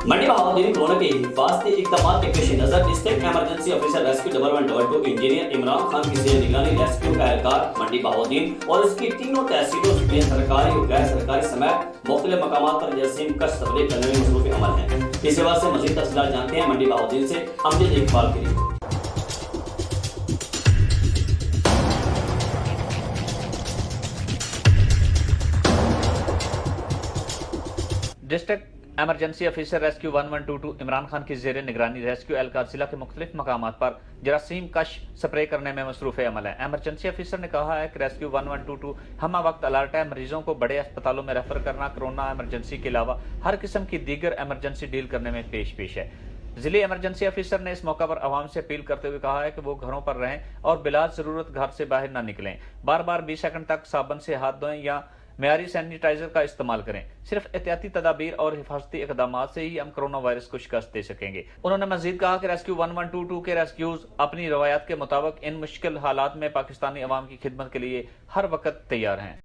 मंडी Bahauddin corona के हिफाजती इक़दाम के पेश नजर state emergency officer rescue 1122 engineer Imran Khan की जेर निगरानी रेस्क्यू का एहलकार मंडी बहाउद्दीन और इसकी तीनों तहसीलों में सरकारी और गैर सरकारी समेत मुख्तलिफ मकामात पर जरासीम का सर्वे करने में मसरूफ़ अमल है। इस हवाले से मज़ीद तफसीलात जानते हैं मंडी बहाउद्दीन से अमजद इकबाल के लिए। District emergency officer rescue 1122 Imran Khan की जेर निगरानी रेस्क्यू एहलकार जिला के मुख्तलिफ मकामात पर जरासीम कश स्प्रे करने में मसरूफ़ अमल है। एमरजेंसी ऑफिसर ने कहा है कि रेस्क्यू 1122 हमा वक्त अलर्ट है। मरीजों को बड़े अस्पतालों में रेफर करना कोरोना एमरजेंसी के अलावा हर किस्म की दीगर एमरजेंसी डील करने में पेश है। जिले एमरजेंसी ऑफिसर ने इस मौका पर आवाम से अपील करते हुए कहा है कि वो घरों पर रहें और बिला जरूरत घर से बाहर न निकलें। बार बार 20 सेकंड तक साबुन से हाथ धोएं या मेयारी सैनिटाइजर का इस्तेमाल करें। सिर्फ एहतियाती तदाबीर और हिफाजती इक़दाम से ही हम कोरोना वायरस को शिकस्त दे सकेंगे। उन्होंने मजीद कहा कि रेस्क्यू 1122 के रेस्क्यूज अपनी रवायत के मुताबिक इन मुश्किल हालात में पाकिस्तानी अवाम की खिदमत के लिए हर वक्त तैयार हैं।